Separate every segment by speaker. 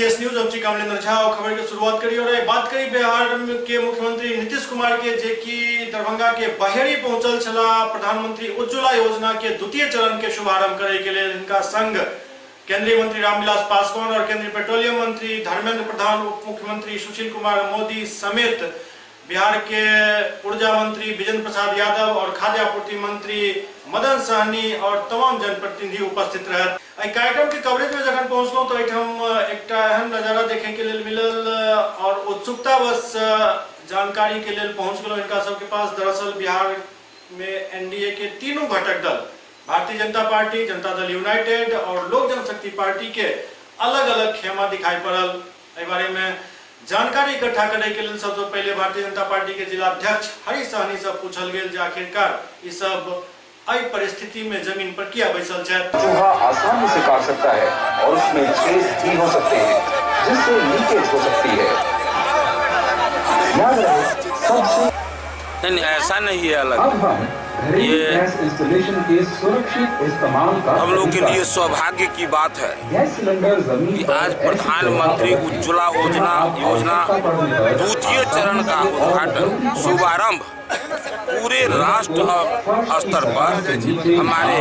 Speaker 1: SCS news हम कमलेंद्र झा और खबर की शुरुआत करी और बात करी बिहार के मुख्यमंत्री नीतीश कुमार के जे की दरभंगा के बहेरी पहुंचल छला प्रधानमंत्री उज्ज्वला योजना के द्वितीय चरण के शुभारंभ करे के लिए इनका संग केंद्रीय मंत्री रामविलास पासवान और केंद्रीय पेट्रोलियम मंत्री धर्मेंद्र प्रधान, उप मुख्यमंत्री सुशील कुमार मोदी समेत बिहार के ऊर्जा मंत्री विजेंद्र प्रसाद यादव और खाद्य आपूर्ति मंत्री मदन सहनी और तमाम जनप्रतिनिधि उपस्थित रहे। कार्यक्रम के कवरेज में जखन पहुंचलों तो हम एक अहम नजारा देखे के लिए मिलल और उत्सुकता बस जानकारी के लिए पहुंच गए इनका सबके पास। दरअसल बिहार में एनडीए के तीनों घटक दल भारतीय जनता पार्टी, जनता दल यूनाइटेड और लोक जनशक्ति पार्टी के अलग अलग खेमा दिखाई पड़ल। इस बारे में जानकारी इकट्ठा करे के लिए सबसे पहले भारतीय जनता पार्टी के जिला अध्यक्ष हरि सहनी से पूछल गया जे आखिरकार ये सब आई परिस्थिति में जमीन पर क्या बैसल है।
Speaker 2: चूहा आसानी से काट सकता है और उसमें छेद भी हो सकते हैं जिससे लीकेज हो सकती है। याद रहे सबसे
Speaker 3: नहीं, ऐसा नहीं है अलग। ये
Speaker 2: के सुरक्षित इस्तेमाल का
Speaker 3: हम लोग के लिए सौभाग्य की बात है कि आज प्रधानमंत्री उज्ज्वला योजना द्वितीय चरण का उद्घाटन शुभारंभ पूरे राष्ट्र स्तर पर हमारे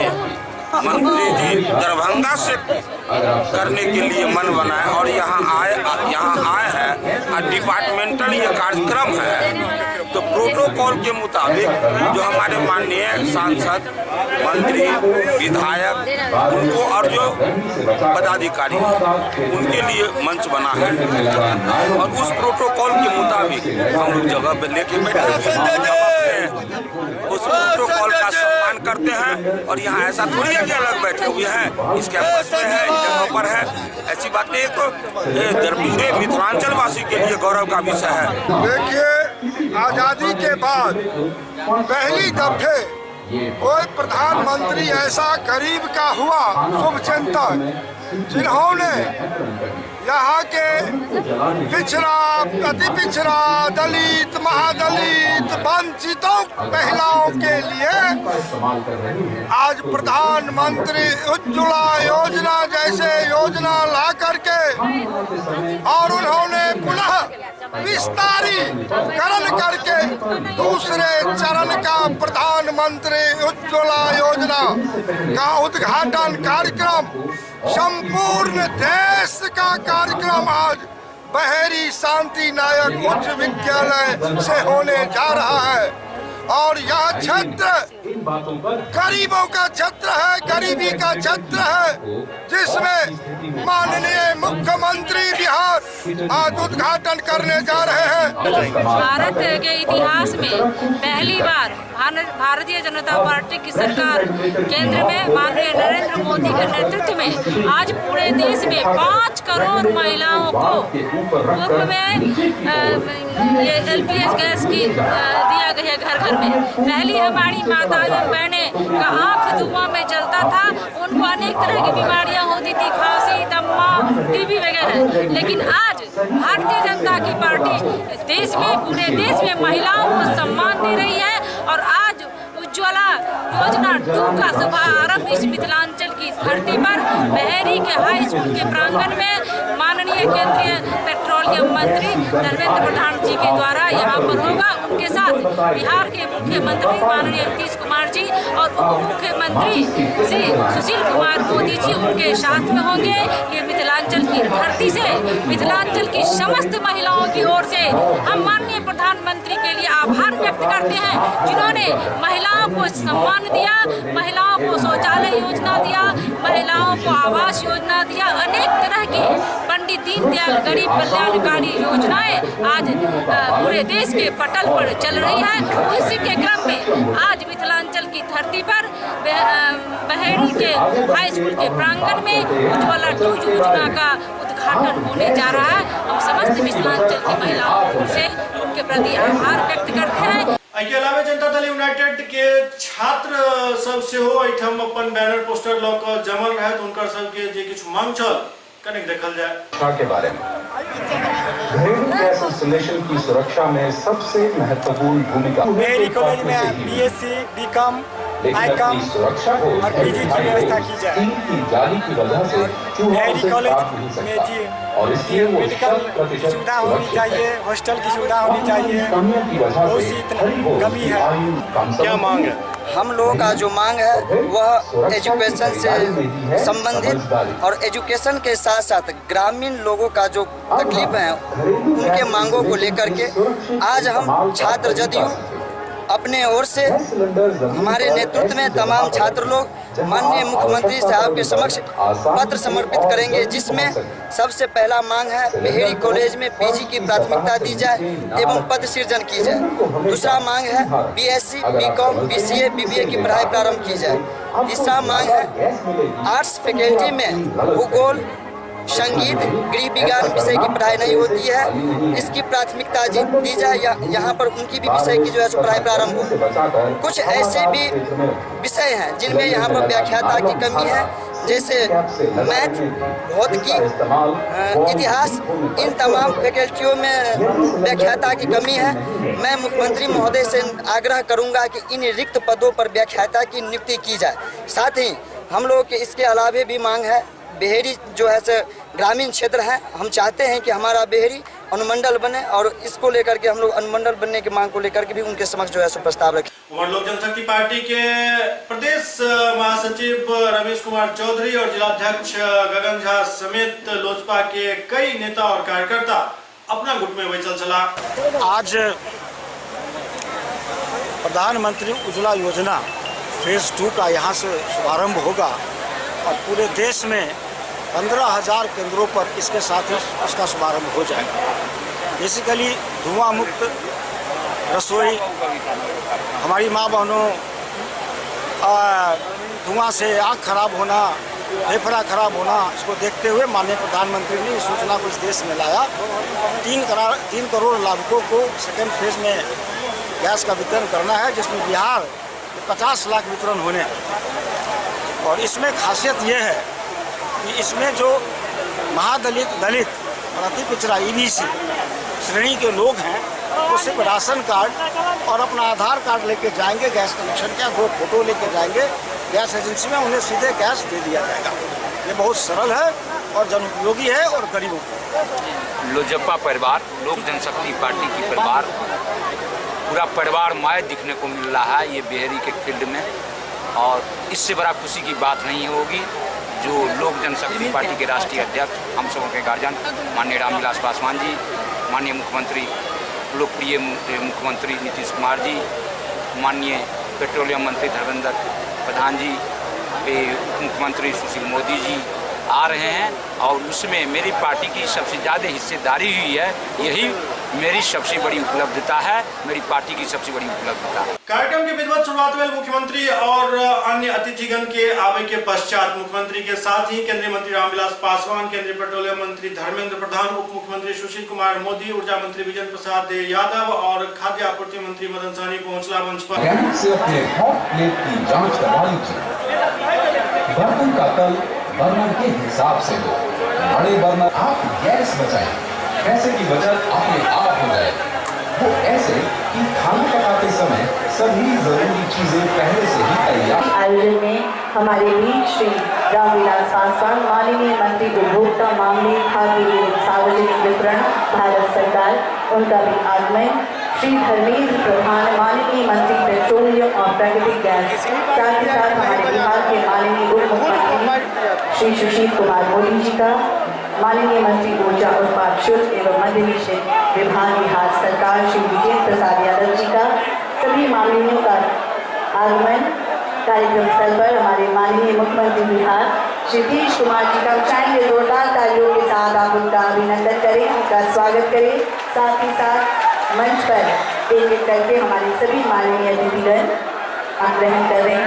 Speaker 3: मंत्री जी दरभंगा से करने के लिए मन बनाए और यहाँ आए हैं। डिपार्टमेंटल ये कार्यक्रम है तो प्रोटोकॉल के मुताबिक जो हमारे माननीय सांसद, मंत्री, विधायक उनको और जो पदाधिकारी उनके लिए मंच बना है और उस प्रोटोकॉल के मुताबिक हम लोग जगह पे लेके बैठे उस प्रोटोकॉल का सम्मान करते हैं। और यहाँ ऐसा थोड़ी है कि अलग बैठे हुए हैं, इस कैंपस में है, इस जगह पर है, ऐसी बात नहीं। तो पूरे मिथिलांचल वासी के लिए गौरव का विषय है।
Speaker 4: देखिए, आजादी के बाद पहली दफे कोई प्रधानमंत्री ऐसा गरीब का हुआ शुभचिंतक जिन्होंने यहाँ के पिछड़ा, अति पिछड़ा, दलित, महादलित, वंचितों महिलाओं के लिए आज प्रधानमंत्री उज्ज्वला योजना जैसे योजना ला करके और उन्होंने पुनः विस्तारीकरण करके दूसरे चरण का प्रधानमंत्री उज्ज्वला योजना का उद्घाटन कार्यक्रम संपूर्ण देश का कार्यक्रम आज बहेरी शांति नायक उच्च विद्यालय से होने जा रहा है। और यह क्षेत्र गरीबों का क्षेत्र है, गरीबी का क्षेत्र है जिसमें माननीय मुख्यमंत्री बिहार आज उद्घाटन करने जा रहे हैं।
Speaker 5: भारत के इतिहास में पहली बार भारतीय जनता पार्टी की सरकार केंद्र में माननीय नरेंद्र मोदी के नेतृत्व में आज पूरे देश में 5 करोड़ महिलाओं को मुफ्त में ये LPG गैस की दिया गया घर घर में। पहली हमारी माता बहनें का आँख धुआं में जलता था, उनको अनेक तरह की बीमारियां होती थी, खांसी, दम्मा, टीबी वगैरह। लेकिन आज भारतीय जनता की पार्टी देश में, पूरे देश में महिलाओं को सम्मान दे रही है और आज उज्ज्वला योजना 2 का शुभारंभ इस मिथिलांचल की धरती पर बहेरी के हाई स्कूल के प्रांगण में माननीय केंद्रीय पेट्रोलियम मंत्री धर्मेंद्र प्रधान जी के द्वारा यहाँ पर होगा। उनके साथ बिहार के मुख्यमंत्री माननीय नीतीश कुमार जी और उप मुख्यमंत्री श्री सुशील कुमार मोदी जी उनके साथ में होंगे। ये मिथिलांचल की धरती से, मिथिलांचल की समस्त महिलाओं की ओर से हम माननीय प्रधानमंत्री के लिए आभार व्यक्त करते हैं जिन्होंने महिलाओं को सम्मान दिया, महिलाओं को शौचालय योजना दिया, महिलाओं को आवास योजना दिया, अनेक तरह की पंडित दीनदयाल गरीब कल्याणकारी योजनाएं आज पूरे देश के पटल पर चल रही है। इसी के क्रम में आज मिथिलांचल की धरती पर बहेरी के हाई स्कूल के प्रांगण में उज्ज्वला 2 योजना का उद्घाटन होने जा रहा है। हम समस्त मिथिलांचल की महिलाओं से उनके प्रति आभार व्यक्त करते हैं।
Speaker 1: के अलावा जनता दल यूनाइटेड के छात्र सब से हो अपन बैनर पोस्टर लॉक जमल रहे तो उनकर सबके जे किछु मांग छल कनेक देखल जाए
Speaker 2: के बारे में। घरेलू गैस इंस्टॉलेशन की सुरक्षा में सबसे महत्वपूर्ण भूमिका
Speaker 6: बेहरी कॉलेज में बीएससी, बीकॉम, आईकॉम
Speaker 2: सुरक्षा को
Speaker 6: और पीजी की व्यवस्था की जाए।
Speaker 2: स्टील की जाली की वजह से चूहों
Speaker 6: बेहरी
Speaker 2: से
Speaker 6: कॉलेज
Speaker 2: काट नहीं
Speaker 6: में
Speaker 2: सकता
Speaker 6: जी
Speaker 2: और इसलिए वो
Speaker 6: मेडिकल
Speaker 2: 100%
Speaker 6: सुविधा होनी
Speaker 2: सुरक्षित
Speaker 6: चाहिए,
Speaker 2: है।
Speaker 6: हॉस्टल की सुविधा होनी चाहिए।
Speaker 2: कमियों की वजह
Speaker 6: बहुत
Speaker 2: से
Speaker 6: सी इतना
Speaker 2: हरी बोर्ड
Speaker 6: कमी
Speaker 2: की
Speaker 6: है।
Speaker 2: आयु कम
Speaker 1: क्या मांग है?
Speaker 7: हम लोगों का जो मांग है वह एजुकेशन से संबंधित और एजुकेशन के साथ साथ ग्रामीण लोगों का जो तकलीफ है उनके मांगों को लेकर के आज हम छात्र जदयू अपने ओर से हमारे नेतृत्व में तमाम छात्र लोग माननीय मुख्यमंत्री साहब के समक्ष पत्र समर्पित करेंगे, जिसमें सबसे पहला मांग है बेहरी कॉलेज में पीजी की प्राथमिकता दी जाए एवं पद सृजन की जाए। दूसरा मांग है बीएससी, बीकॉम, बीसीए, बीबीए की पढ़ाई प्रारंभ की जाए। तीसरा मांग है आर्ट्स फैकल्टी में भूगोल, संगीत, गृह विज्ञान विषय की पढ़ाई नहीं होती है, इसकी प्राथमिकता दी जाए या यहाँ पर उनकी भी विषय की जो है सो पढ़ाई प्रारंभ हो। कुछ ऐसे भी विषय हैं जिनमें यहाँ पर व्याख्याता की कमी है, जैसे मैथ, भौतिकी, इतिहास, इन तमाम फैकल्टियों में व्याख्याता की कमी है। मैं मुख्यमंत्री महोदय से आग्रह करूँगा कि इन रिक्त पदों पर व्याख्याता की नियुक्ति की जाए। साथ ही हम लोगों के इसके अलावे भी मांग है, बेहरी जो है से ग्रामीण क्षेत्र है, हम चाहते हैं कि हमारा बेहरी अनुमंडल बने और इसको लेकर के हम लोग अनुमंडल बनने की मांग को लेकर के भी उनके समक्ष जो है सो प्रस्ताव रखें।
Speaker 1: उमर लोक जनशक्ति पार्टी के प्रदेश महासचिव रमेश कुमार चौधरी और जिलाध्यक्ष गगन झा समेत लोजपा के कई नेता और कार्यकर्ता अपना गुट में बैठल चला।
Speaker 6: आज प्रधानमंत्री उज्ज्वला योजना फेज 2 का यहाँ से शुभारंभ होगा और पूरे देश में 15,000 केंद्रों पर इसके साथ ही उसका शुभारंभ हो जाएगा। बेसिकली धुआं मुक्त रसोई, हमारी माँ बहनों धुआं से आँख खराब होना, फेफड़ा खराब होना, इसको देखते हुए माननीय प्रधानमंत्री ने इस सूचना को इस देश में लाया। 3 करोड़ लाभुकों को सेकेंड फेज में गैस का वितरण करना है, जिसमें बिहार 50 लाख वितरण होने हैं। और इसमें खासियत यह है कि इसमें जो महादलित, दलित और अति पिछड़ा ईबीसी श्रेणी के लोग हैं वो सिर्फ राशन कार्ड और अपना आधार कार्ड लेके जाएंगे, गैस कनेक्शन का 2 फोटो लेके जाएंगे गैस एजेंसी में, उन्हें सीधे गैस दे दिया जाएगा। ये बहुत सरल है और जनउपयोगी है और गरीबों को।
Speaker 3: लोजपा परिवार, लोक जनशक्ति पार्टी की परिवार, पूरा परिवार माय दिखने को मिल रहा है ये बेहरी के फील्ड में, और इससे बड़ा खुशी की बात नहीं होगी जो लोक जनशक्ति पार्टी के राष्ट्रीय अध्यक्ष, हम सबों के गार्जियन माननीय रामविलास पासवान जी, माननीय मुख्यमंत्री, लोकप्रिय मुख्यमंत्री नीतीश कुमार जी, माननीय पेट्रोलियम मंत्री धर्मेंद्र प्रधान जी, उप मुख्यमंत्री सुशील मोदी जी आ रहे हैं और उसमें मेरी पार्टी की सबसे ज़्यादा हिस्सेदारी हुई है। यही मेरी सबसे बड़ी उपलब्धता है, मेरी पार्टी की सबसे बड़ी उपलब्धता।
Speaker 1: कार्यक्रम की विधिवत शुरुआत में मुख्यमंत्री और अन्य अतिथिगण के आवे के पश्चात मुख्यमंत्री के साथ ही केंद्रीय मंत्री रामविलास पासवान, केंद्रीय पेट्रोलियम मंत्री धर्मेंद्र प्रधान, उप मुख्यमंत्री सुशील कुमार मोदी, ऊर्जा मंत्री विजेंद्र प्रसाद यादव और खाद्य आपूर्ति मंत्री मदन सहनी पहुंचला मंच पर।
Speaker 2: बर्तन का तल बर्नर के हिसाब से हो, बड़े बर्नर आप गैस बचाएं, पैसे की बचत अपने आप हो जाए, वो ऐसे कि खाना पकाते समय सभी जरूरी चीजें पहले से ही तैयार।
Speaker 8: आयोजन में हमारे बीच श्री रामविलास पासवान, माननीय मंत्री उपभोक्ता मामले, खाद्य एवं सार्वजनिक वितरण, भारत सरकार, उनका भी आगमन। श्री धर्मेंद्र प्रधान, माननीय मंत्री पेट्रोलियम और प्राकृतिक गैस, साथ ही साथ हमारे बिहार के माननीय उप मुख्यमंत्री श्री सुशील कुमार मोदी जी का, माननीय मंत्री ऊर्जा उत्पाद शुल्क एवं मध्य निषेध विभाग बिहार सरकार श्री विजेंद्र प्रसाद यादव जी का, सभी माननीयों का आगमन। कार्यक्रम स्थल पर हमारे माननीय मुख्यमंत्री बिहार श्री नीतीश कुमार जी का चाहेंगे जोरदार तालियों के साथ आप उनका अभिनंदन करें, उनका स्वागत करें। साथ ही साथ मंच पर एक एक करके हमारे सभी माननीय अतिथिगण ग्रहण कर रहे हैं।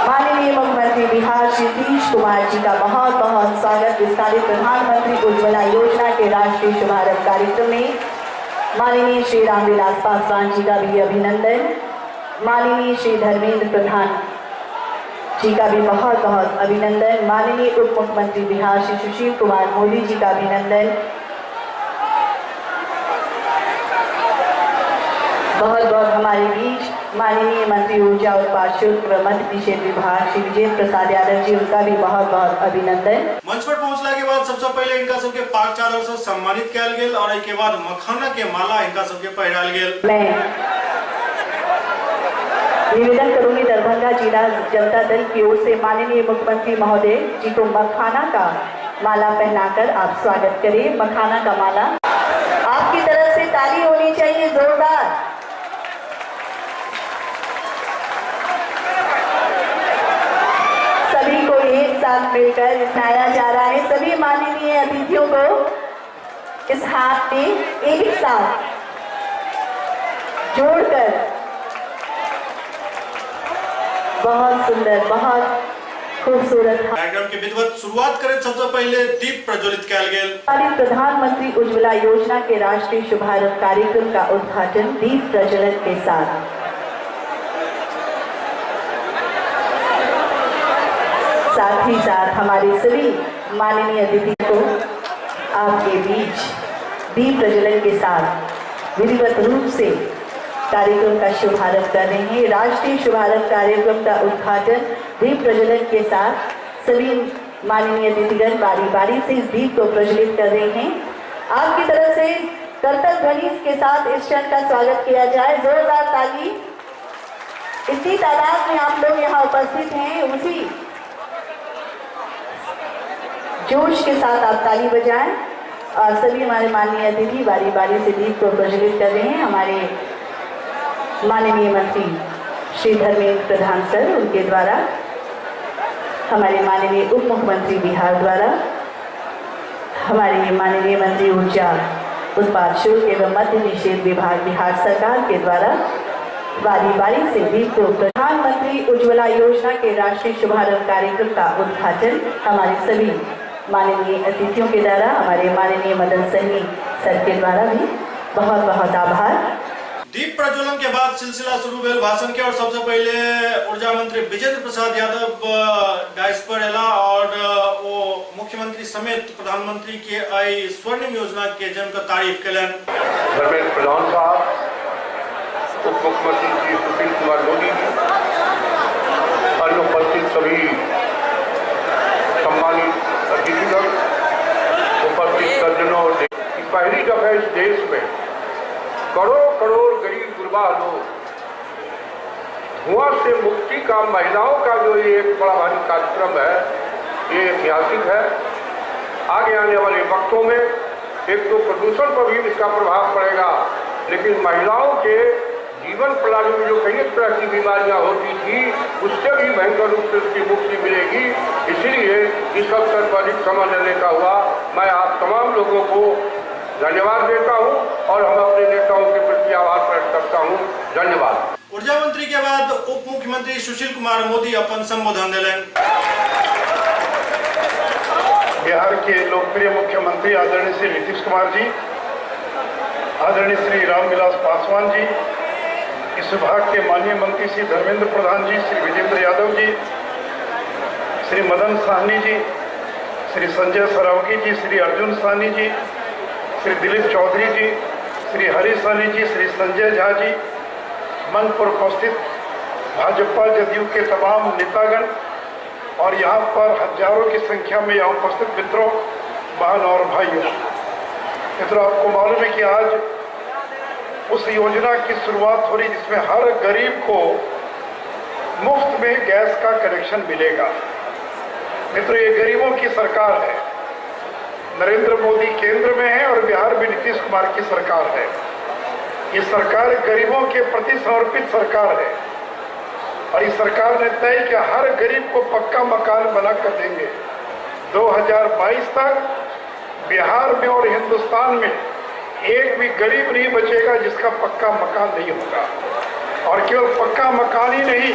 Speaker 8: माननीय मुख्यमंत्री बिहार श्री नीतीश कुमार जी का बहुत बहुत स्वागत। विस्तारित प्रधानमंत्री उज्ज्वला योजना के राष्ट्रीय शुभारंभ कार्यक्रम में माननीय श्री रामविलास पासवान जी का भी अभिनंदन। माननीय श्री धर्मेंद्र प्रधान जी का भी बहुत बहुत अभिनंदन। माननीय उप मुख्यमंत्री बिहार श्री सुशील कुमार मोदी जी का अभिनंदन। बहुत बहुत हमारे बीच माननीय मंत्री ऊर्जा उत्पाद शुल्क व मद्य निषेध विभाग श्री विजय प्रसाद यादव जी, उनका भी बहुत बहुत अभिनंदन।
Speaker 1: मंच पर पहुंचला के बाद सबसे पहले इनका सबके पाक चादर से सम्मानित किया गेल और एक के बाद मखाना के माला इनका सबके पहनाल गेल।
Speaker 8: मैं निवेदन करूंगी दरभंगा जिला जनता दल की ओर से माननीय मुख्यमंत्री महोदय जी को मखाना का माला पहनाकर आप स्वागत करें। मखाना का माला आपकी तरफ से ताली होनी चाहिए जोरदार। सभी को एक साथ मिलकर मनाया जा रहा है। सभी माननीय अतिथियों को इस हाथ में एक साथ जोड़कर बहुत सुंदर, बहुत खूबसूरत
Speaker 1: कार्यक्रम के विधिवत शुरुआत करें सबसे पहले दीप प्रज्वलित किया गेल।
Speaker 8: प्रधानमंत्री उज्ज्वला योजना के राष्ट्रीय शुभारंभ कार्यक्रम का उद्घाटन दीप प्रज्वलन के साथ। साथ ही साथ हमारे सभी माननीय अतिथि को आपके बीच दीप प्रज्वलन के साथ विधिवत रूप से कार्यक्रम का शुभारंभ कर रहे हैं। राष्ट्रीय शुभारंभ कार्यक्रम का उद्घाटन दीप प्रज्वलन के साथ सभी माननीय अतिथिगण बारी बारी से इस दीप को प्रज्वलित कर रहे हैं। आपकी तरफ से करतल ध्वनि के साथ इस क्षण का स्वागत किया जाए। जोरदार ताली। इतनी तादाद में आप लोग यहाँ उपस्थित हैं, उसी जोश के साथ आप ताली बजाएं और सभी हमारे माननीय अतिथि बारी बारी से दीप को प्रज्वलित कर रहे हैं। हमारे माननीय मंत्री श्री धर्मेंद्र प्रधान सर, उनके द्वारा, हमारे माननीय उप मुख्यमंत्री बिहार द्वारा, हमारे माननीय मंत्री ऊर्जा उत्पाद शुल्क एवं मद्य निषेध विभाग बिहार सरकार के द्वारा बारी बारी से दीप को प्रधानमंत्री उज्ज्वला योजना के राष्ट्रीय शुभारंभ कार्यक्रम का उद्घाटन हमारे सभी माननीय अतिथियों के द्वारा, हमारे माननीय मदन सैनी सर के द्वारा भी बहुत बहुत आभार।
Speaker 1: दीप प्रज्वलन के बाद सिलसिला शुरू भेल भाषण के और सबसे पहले ऊर्जा मंत्री विजेंद्र प्रसाद यादव डायस पर एला और वो मुख्यमंत्री समेत प्रधानमंत्री के आई स्वर्णिम योजना के जमकर तारीफ कलन।
Speaker 9: धर्मेंद्र प्रधान साहब, उप मुख्यमंत्री श्री सुशील कुमार मोदी जी, अन्य उपस्थित सभी सम्मानित अतिथिगण, उपस्थित सज्जनों, पहली दफा इस देश में करोड़ करोड़ गरीब गुरबा लोग धुआं से मुक्ति का, महिलाओं का जो ये एक बड़ा भारी कार्यक्रम है, ये ऐतिहासिक है। आगे आने वाले वक्तों में एक तो प्रदूषण पर भी इसका प्रभाव पड़ेगा, लेकिन महिलाओं के जीवन प्रणाली में जो कई तरह की बीमारियां होती थी, उससे भी भयंकर रूप से उसकी मुक्ति मिलेगी। इसीलिए इस अवसर पर अधिक समय लेने का हुआ। मैं आप तमाम लोगों को धन्यवाद देता हूं और हम अपने नेताओं के प्रति आभार प्रकट करता हूं। धन्यवाद।
Speaker 1: ऊर्जा मंत्री के बाद उप मुख्यमंत्री सुशील कुमार मोदी अपन संबोधन दिलन।
Speaker 10: बिहार के लोकप्रिय मुख्यमंत्री आदरणीय श्री नीतीश कुमार जी, आदरणीय श्री रामविलास पासवान जी, इस विभाग के माननीय मंत्री श्री धर्मेंद्र प्रधान जी, श्री विजेंद्र यादव जी, श्री मदन साहनी जी, श्री संजय सरावगी जी, श्री अर्जुन साहनी जी, श्री दिलीप चौधरी जी, श्री हरी साहनी जी, श्री संजय झा जी, मंच पर उपस्थित भाजपा जदयू के तमाम नेतागण और यहाँ पर हजारों की संख्या में यहाँ उपस्थित मित्रों, बहन और भाइयों, मित्रों, आपको मालूम है कि आज उस योजना की शुरुआत हो रही जिसमें हर गरीब को मुफ्त में गैस का कनेक्शन मिलेगा। मित्रों, ये गरीबों की सरकार है। नरेंद्र मोदी केंद्र में है और बिहार में नीतीश कुमार की सरकार है। ये सरकार गरीबों के प्रति समर्पित सरकार है और इस सरकार ने तय किया हर गरीब को पक्का मकान बना कर देंगे। 2022 तक बिहार में और हिंदुस्तान में एक भी गरीब नहीं बचेगा जिसका पक्का मकान नहीं होगा। और केवल पक्का मकान ही नहीं,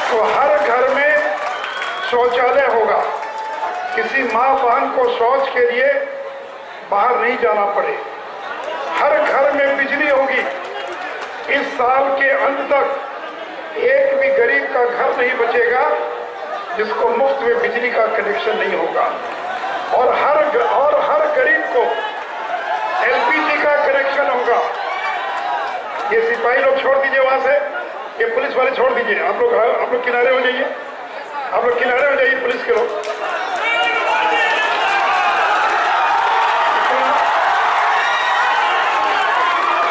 Speaker 10: तो हर घर में शौचालय होगा। किसी माँ बहन को शौच के लिए बाहर नहीं जाना पड़े। हर घर में बिजली होगी। इस साल के अंत तक एक भी गरीब का घर नहीं बचेगा जिसको मुफ्त में बिजली का कनेक्शन नहीं होगा, और हर गरीब को एलपीजी का कनेक्शन होगा। ये सिपाही लोग छोड़ दीजिए वहां से, ये पुलिस वाले छोड़ दीजिए, आप लोग किनारे हो जाइए, आप लोग किनारे हो जाइए पुलिस के लोग।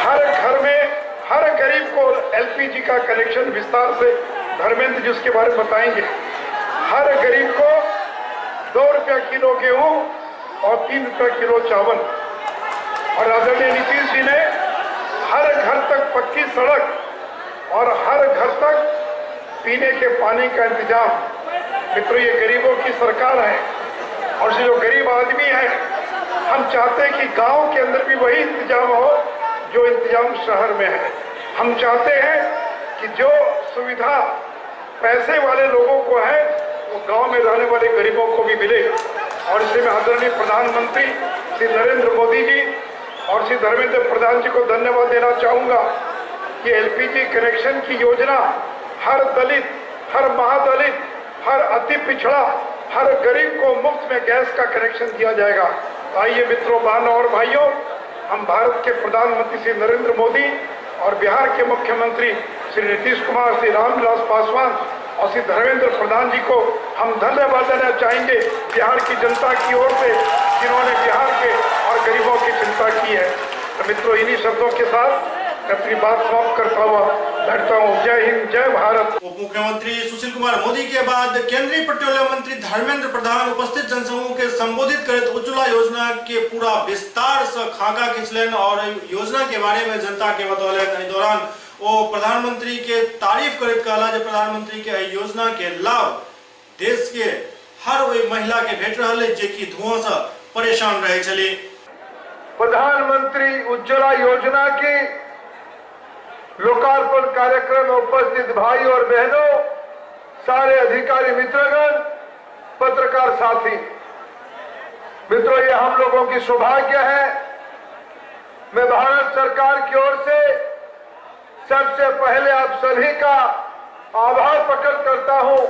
Speaker 10: हर घर में हर गरीब को एलपीजी का कनेक्शन विस्तार से धर्मेंद्र जी उसके बारे में बताएंगे। हर गरीब को 2 रुपया किलो गेहूं और 3 रुपया किलो चावल, और आदरणीय नीतीश जी ने हर घर तक पक्की सड़क और हर घर तक पीने के पानी का इंतजाम। मित्रों, ये गरीबों की सरकार है, और जो गरीब आदमी है, हम चाहते हैं कि गांव के अंदर भी वही इंतजाम हो जो इंतजाम शहर में है। हम चाहते हैं कि जो सुविधा पैसे वाले लोगों को है वो गांव में रहने वाले गरीबों को भी मिले, और इसलिए मैं आदरणीय प्रधानमंत्री श्री नरेंद्र मोदी जी और श्री धर्मेंद्र प्रधान जी को धन्यवाद देना चाहूँगा कि एलपीजी कनेक्शन की योजना हर दलित, हर महादलित, हर अति पिछड़ा, हर गरीब को मुफ्त में गैस का कनेक्शन दिया जाएगा। आइए मित्रों, बहनों और भाइयों, हम भारत के प्रधानमंत्री श्री नरेंद्र मोदी और बिहार के मुख्यमंत्री श्री नीतीश कुमार, श्री रामविलास पासवान और श्री धर्मेंद्र प्रधान जी को हम धन्यवाद देना चाहेंगे बिहार की जनता की ओर से, जिन्होंने बिहार के और गरीबों की चिंता की है। तो मित्रों, इन्हीं शब्दों के साथ अपनी बात समाप्त करता हुआ बैठता हूँ। जय हिंद, जय भारत।
Speaker 1: उप मुख्यमंत्री सुशील कुमार मोदी के बाद केंद्रीय पेट्रोलियम मंत्री धर्मेंद्र प्रधान उपस्थित जनसमूह के संबोधित करते उज्ज्वला योजना के पूरा विस्तार से खाका खिंचलन और योजना के बारे में जनता के बतौलन। इस दौरान वो प्रधानमंत्री के तारीफ करते कहला जो प्रधानमंत्री के योजना के लाभ देश के हर वही महिला के भेट रहा है जे कि धुआं से परेशान रहे चले।
Speaker 10: प्रधानमंत्री उज्ज्वला योजना की लोकार्पण कार्यक्रम में उपस्थित भाई और बहनों, सारे अधिकारी मित्रगण, पत्रकार साथी मित्रों, ये हम लोगों की सौभाग्य है। मैं भारत सरकार की ओर से सबसे पहले आप सभी का आभार प्रकट करता हूं।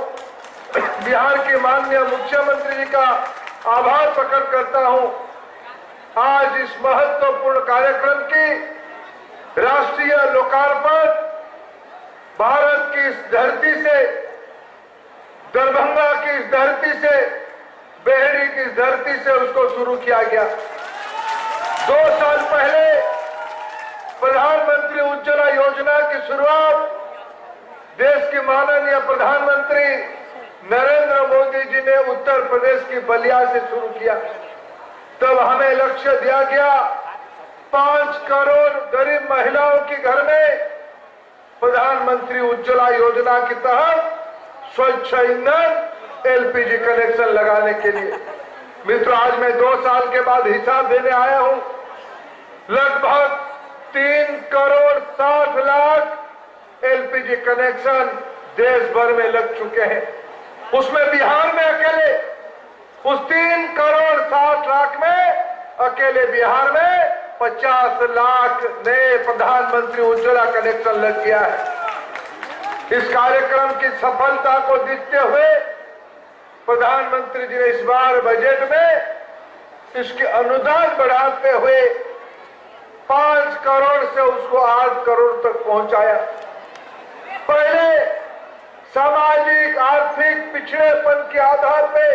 Speaker 10: बिहार के माननीय मुख्यमंत्री जी का आभार प्रकट करता हूं। आज इस महत्वपूर्ण कार्यक्रम की राष्ट्रीय लोकार्पण भारत की इस धरती से, दरभंगा की इस धरती से, बेहरी की इस धरती से उसको शुरू किया गया। 2 साल पहले प्रधानमंत्री उज्ज्वला योजना की शुरुआत देश के माननीय प्रधानमंत्री नरेंद्र मोदी जी ने उत्तर प्रदेश की बलिया से शुरू किया। तब हमें लक्ष्य दिया गया 5 करोड़ गरीब महिलाओं के घर में प्रधानमंत्री उज्ज्वला योजना के तहत स्वच्छ ईंधन एलपीजी कनेक्शन लगाने के लिए। मित्रों, आज मैं 2 साल के बाद हिसाब देने आया हूं। लगभग 3 करोड़ 60 लाख एलपीजी कनेक्शन देश भर में लग चुके हैं। उसमें बिहार में अकेले, उस 3 करोड़ 60 लाख में अकेले बिहार में 50 लाख नए प्रधानमंत्री उज्ज्वला कनेक्शन लग गया है। इस कार्यक्रम की सफलता को देखते हुए प्रधानमंत्री जी ने इस बार बजट में इसके अनुदान बढ़ाते हुए 5 करोड़ से उसको 8 करोड़ तक पहुंचाया। पहले सामाजिक आर्थिक पिछड़ेपन के आधार पे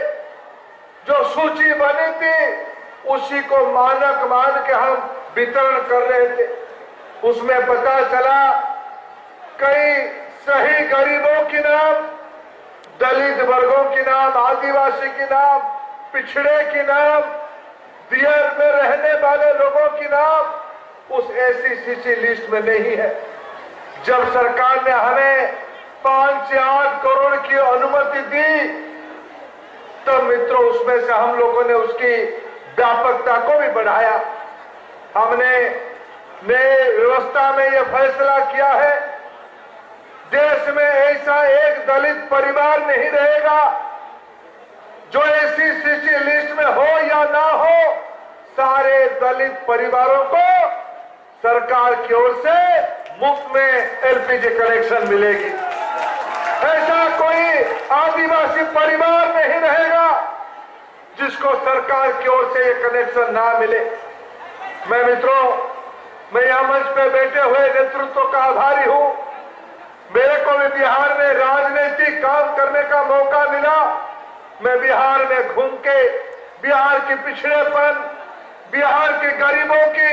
Speaker 10: जो सूची बनी थी उसी को मानक मान के हम वितरण कर रहे थे। उसमें पता चला कई सही गरीबों के नाम, दलित वर्गों के नाम, आदिवासी के नाम, पिछड़े के नाम, दियर में रहने वाले लोगों के नाम उस एससीसी लिस्ट में नहीं है। जब सरकार ने हमें 5 से 8 करोड़ की अनुमति दी तब मित्रों उसमें से हम लोगों ने उसकी व्यापकता को भी बढ़ाया। हमने नए व्यवस्था में यह फैसला किया है, देश में ऐसा एक दलित परिवार नहीं रहेगा जो एससीसी लिस्ट में हो या ना हो, सारे दलित परिवारों को सरकार की ओर से मुफ्त में एलपीजी कनेक्शन मिलेगी।
Speaker 9: ऐसा कोई आदिवासी परिवार नहीं रहेगा जिसको सरकार की ओर से ये कनेक्शन ना मिले। मैं मित्रों, मैं यहाँ मंच पे बैठे हुए नेतृत्व का आभारी हूँ। मेरे को भी बिहार में राजनीतिक काम करने का मौका मिला। मैं बिहार में घूम के बिहार के पिछड़ेपन, बिहार के गरीबों की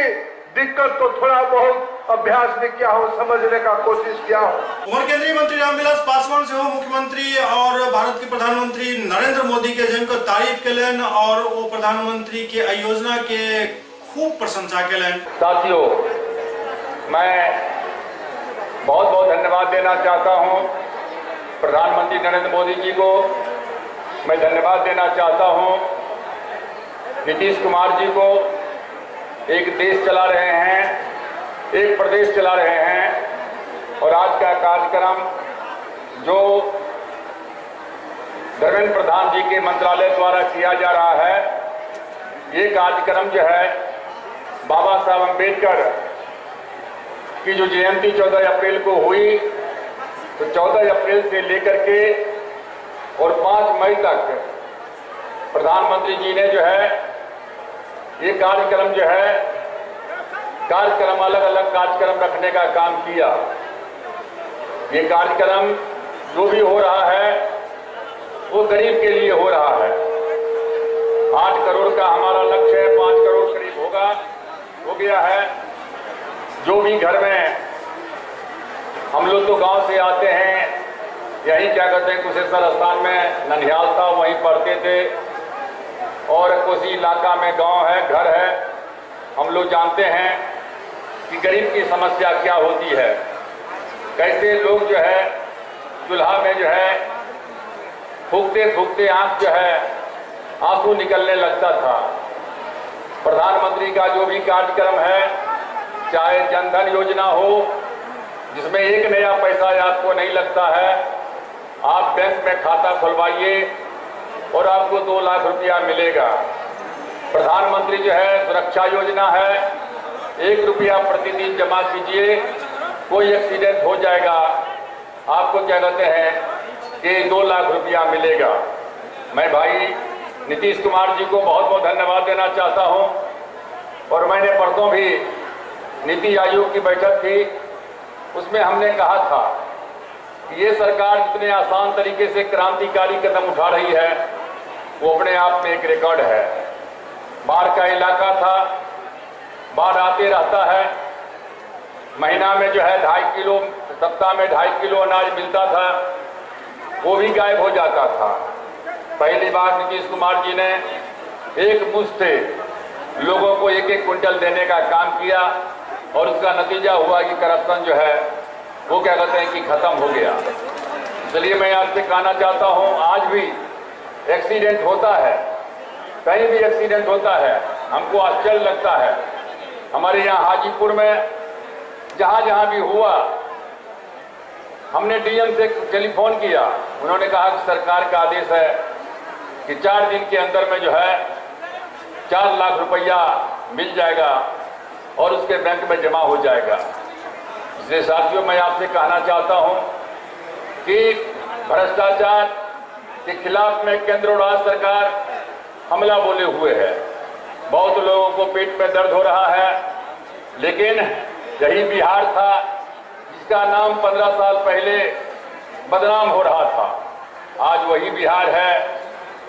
Speaker 9: दिक्कत को थोड़ा बहुत अभ्यास भी किया हूँ, समझने का कोशिश किया हूँ।
Speaker 1: उमर केंद्रीय मंत्री रामविलास पासवान से हो मुख्यमंत्री और भारत के प्रधानमंत्री नरेंद्र मोदी के जिनको तारीफ केलन और वो प्रधानमंत्री के योजना के खूब प्रशंसा केलन।
Speaker 11: साथियों, मैं बहुत बहुत धन्यवाद देना चाहता हूं प्रधानमंत्री नरेंद्र मोदी जी को। मैं धन्यवाद देना चाहता हूं नीतीश कुमार जी को। एक देश चला रहे हैं, एक प्रदेश चला रहे हैं और आज का कार्यक्रम जो धर्मेंद्र प्रधान जी के मंत्रालय द्वारा किया जा रहा है, ये कार्यक्रम जो है बाबा साहब अम्बेडकर की जो जयंती 14 अप्रैल को हुई, तो 14 अप्रैल से लेकर के और 5 मई तक प्रधानमंत्री जी ने जो है ये कार्यक्रम जो है अलग अलग कार्यक्रम रखने का काम किया। ये कार्यक्रम जो भी हो रहा है वो गरीब के लिए हो रहा है। 8 करोड़ का हमारा लक्ष्य है, 5 करोड़ करीब हो गया है। जो भी घर में, हम लोग तो गांव से आते हैं, यही क्या कहते हैं कुशेश्वर स्थान में ननिहाल था, वहीं पढ़ते थे और कोसी इलाका में गांव है, घर है। हम लोग जानते हैं कि गरीब की समस्या क्या होती है, कैसे लोग जो है चूल्हा में जो है फूकते फूकते आंख जो है आंसू निकलने लगता था। प्रधानमंत्री का जो भी कार्यक्रम है, चाहे जनधन योजना हो जिसमें एक नया पैसा आपको नहीं लगता है, आप बैंक में खाता खुलवाइए और आपको 2 लाख रुपया मिलेगा। प्रधानमंत्री जो है सुरक्षा योजना है, 1 रुपया प्रतिदिन जमा कीजिए, कोई एक्सीडेंट हो जाएगा आपको क्या कहते हैं कि 2 लाख रुपया मिलेगा। मैं भाई नीतीश कुमार जी को बहुत बहुत धन्यवाद देना चाहता हूं। और मैंने परसों भी नीति आयोग की बैठक थी, उसमें हमने कहा था कि ये सरकार जितने आसान तरीके से क्रांतिकारी कदम उठा रही है वो अपने आप में एक रिकॉर्ड है। बाढ़ का इलाका था, बाढ़ आते रहता है, महीना में जो है 2.5 किलो, सप्ताह में 2.5 किलो अनाज मिलता था, वो भी गायब हो जाता था। पहली बार नीतीश कुमार जी ने एक मुश्त लोगों को 1-1 क्विंटल देने का काम किया और उसका नतीजा हुआ कि करप्शन जो है वो क्या कहते हैं कि खत्म हो गया। इसलिए मैं आपसे कहना चाहता हूं, आज भी एक्सीडेंट होता है, कहीं भी एक्सीडेंट होता है, हमको आश्चर्य लगता है। हमारे यहाँ हाजीपुर में जहाँ जहाँ भी हुआ, हमने डीएम से टेलीफोन किया, उन्होंने कहा कि सरकार का आदेश है कि 4 दिन के अंदर में जो है 4 लाख रुपया मिल जाएगा और उसके बैंक में जमा हो जाएगा। इसलिए साथियों, मैं आपसे कहना चाहता हूं कि भ्रष्टाचार के खिलाफ में केंद्र और राज्य सरकार हमला बोले हुए है। बहुत लोगों को पेट में दर्द हो रहा है, लेकिन यही बिहार था जिसका नाम 15 साल पहले बदनाम हो रहा था। आज वही बिहार है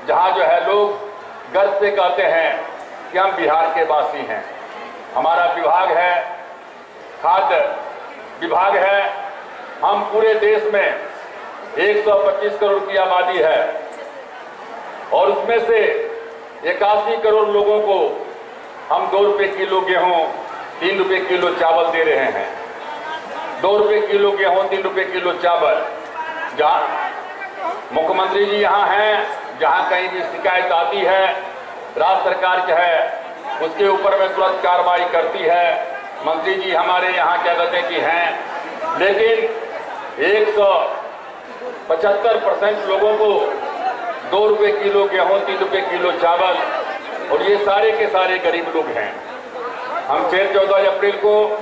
Speaker 11: जहां जो है लोग गर्व से कहते हैं कि हम बिहार के वासी हैं। हमारा विभाग है, खाद्य विभाग है। हम पूरे देश में 125 करोड़ की आबादी है और उसमें से 81 करोड़ लोगों को हम 2 रुपये किलो गेहूं, 3 रुपये किलो चावल दे रहे हैं। 2 रुपये किलो गेहूं, 3 रुपये किलो चावल। जहाँ मुख्यमंत्री जी यहाँ हैं, जहाँ कहीं भी शिकायत आती है, राज्य सरकार जो है उसके ऊपर में तुरंत कार्रवाई करती है। मंत्री जी हमारे यहाँ क्या कहते हैं कि हैं, लेकिन 175% लोगों को 2 रुपये किलो गेहूं, 3 रुपये किलो चावल, और ये सारे के सारे गरीब लोग हैं। हम 14 अप्रैल को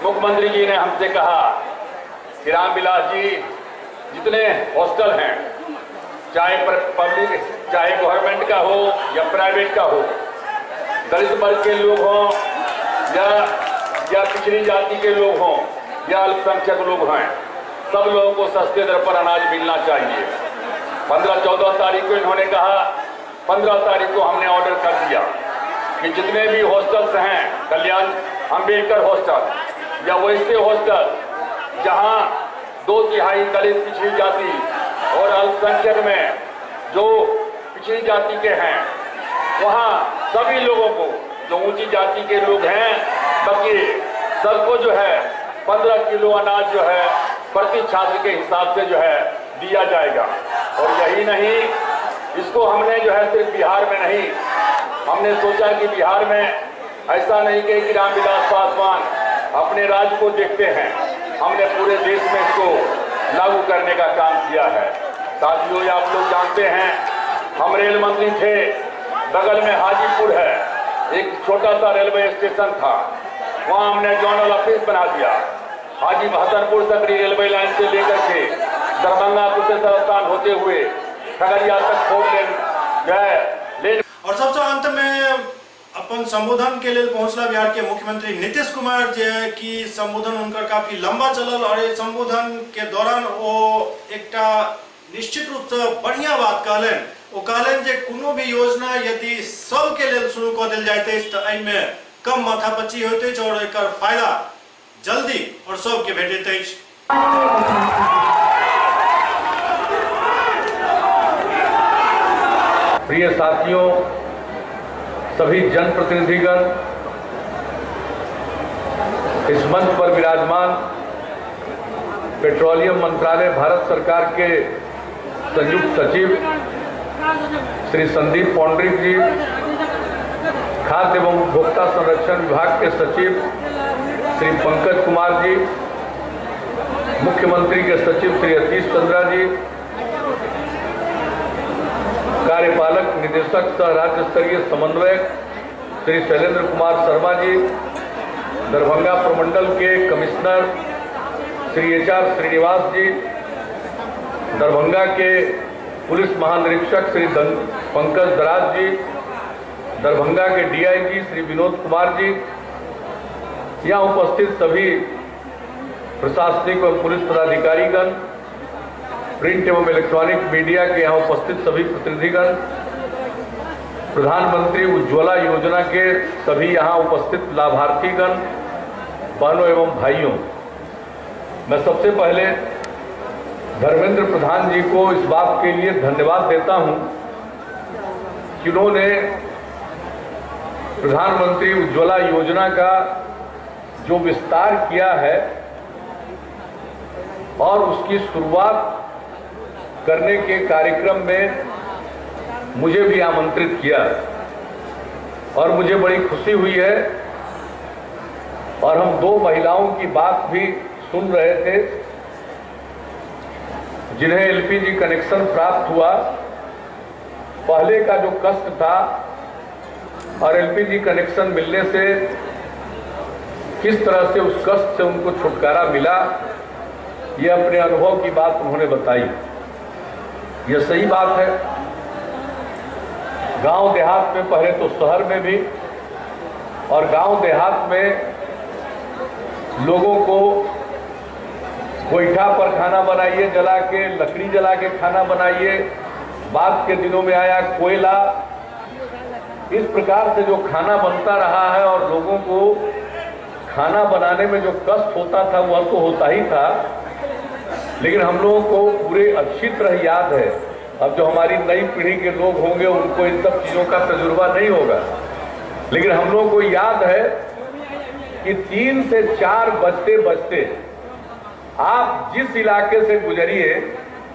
Speaker 11: मुख्यमंत्री जी ने हमसे कहा कि रामविलास जी जितने हॉस्टल हैं, चाहे पब्लिक, चाहे गवर्नमेंट का हो या प्राइवेट का हो, दलित वर्ग के लोग हों या पिछड़ी जाति के लोग हों या अल्पसंख्यक लोग हैं, सब लोगों को सस्ते दर पर अनाज मिलना चाहिए। 15-14 तारीख को इन्होंने कहा, 15 तारीख को हमने ऑर्डर कर दिया कि जितने भी हॉस्टल्स हैं, कल्याण अंबेडकर हॉस्टल या वैसे हॉस्टल जहां 2/3 दलित, पिछड़ी जाति और अल्पसंख्यक में जो पिछड़ी जाति के हैं, वहां सभी लोगों को, जो ऊंची जाति के लोग हैं, बाकी सबको जो है 15 किलो अनाज जो है प्रति छात्र के हिसाब से जो है दिया जाएगा। और यही नहीं, इसको हमने जो है सिर्फ बिहार में नहीं, हमने सोचा कि बिहार में ऐसा नहीं कि रामविलास पासवान अपने राज्य को देखते हैं, हमने पूरे देश में इसको लागू करने का काम किया है। साथियों, आप लोग जानते हैं, हम रेल मंत्री थे, बगल में हाजीपुर है, एक छोटा सा रेलवे स्टेशन था, वहाँ हमने जोनल ऑफिस बना दिया। हाजी बहतरपुर सकरी रेलवे लाइन से लेकर के दरभंगा कुशेश्वर स्थान होते हुए खगड़िया तक 4 लेन जो है।
Speaker 1: और सबसे अंत में अपन संबोधन के लिए पहुंचला बिहार के मुख्यमंत्री नीतीश कुमार जे की संबोधन उनका काफी लंबा चलल और ये संबोधन के दौरान वो एक निश्चित रूप से बढ़िया बात कहलन। वो कहलन जे कोनो भी योजना यदि सबके लिए शुरू कर दिल जाते तो एहिमे कम माथापच्ची होते और एकर फायदा जल्दी और सबके भेटैत अछि।
Speaker 11: प्रिय साथियों, सभी जनप्रतिनिधिगण, इस मंच पर विराजमान पेट्रोलियम मंत्रालय भारत सरकार के संयुक्त सचिव श्री संदीप पौंडरिक जी, खाद्य एवं उपभोक्ता संरक्षण विभाग के सचिव श्री पंकज कुमार जी, मुख्यमंत्री के सचिव श्री अतीश चंद्रा जी, कार्यपालक निदेशक सह राज्य स्तरीय समन्वयक श्री शैलेंद्र कुमार शर्मा जी, दरभंगा प्रमंडल के कमिश्नर श्री HR श्रीनिवास जी, दरभंगा के पुलिस महानिरीक्षक श्री पंकज दराज जी, दरभंगा के DIG श्री विनोद कुमार जी, यहाँ उपस्थित सभी प्रशासनिक और पुलिस पदाधिकारीगण, प्रिंट एवं इलेक्ट्रॉनिक मीडिया के यहाँ उपस्थित सभी प्रतिनिधिगण, प्रधानमंत्री उज्ज्वला योजना के सभी यहाँ उपस्थित लाभार्थीगण, बहनों एवं भाइयों, मैं सबसे पहले धर्मेंद्र प्रधान जी को इस बात के लिए धन्यवाद देता हूं कि उन्होंने प्रधानमंत्री उज्ज्वला योजना का जो विस्तार किया है और उसकी शुरुआत करने के कार्यक्रम में मुझे भी आमंत्रित किया और मुझे बड़ी खुशी हुई है। और हम 2 महिलाओं की बात भी सुन रहे थे जिन्हें LPG कनेक्शन प्राप्त हुआ। पहले का जो कष्ट था और LPG कनेक्शन मिलने से किस तरह से उस कष्ट से उनको छुटकारा मिला, ये अपने अनुभव की बात उन्होंने बताई। यह सही बात है, गांव देहात में, पहले तो शहर में भी, और गांव देहात में लोगों को गोईठा पर खाना बनाइए जला के, लकड़ी जला के खाना बनाइए, बाद के दिनों में आया कोयला, इस प्रकार से जो खाना बनता रहा है और लोगों को खाना बनाने में जो कष्ट होता था वह तो होता ही था, लेकिन हम लोगों को पूरे अच्छी तरह याद है। अब जो हमारी नई पीढ़ी के लोग होंगे उनको इन सब चीज़ों का तजुर्बा नहीं होगा, लेकिन हम लोगों को याद है कि 3 से 4 बजते बजते आप जिस इलाके से गुजरिए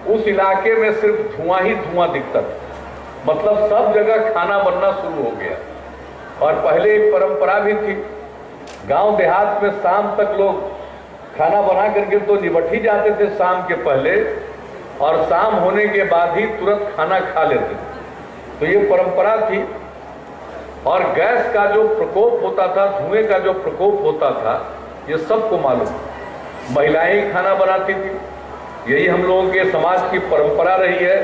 Speaker 11: उस इलाके में सिर्फ धुआं ही धुआं दिखता था, मतलब सब जगह खाना बनना शुरू हो गया। और पहले एक परंपरा भी थी, गांव देहात में शाम तक लोग खाना बना करके तो निबट ही जाते थे शाम के पहले, और शाम होने के बाद ही तुरंत खाना खा लेते थे। तो ये परंपरा थी। और गैस का जो प्रकोप होता था, धुएं का जो प्रकोप होता था, ये सबको मालूम। महिलाएं ही खाना बनाती थी, यही हम लोगों के समाज की परंपरा रही है।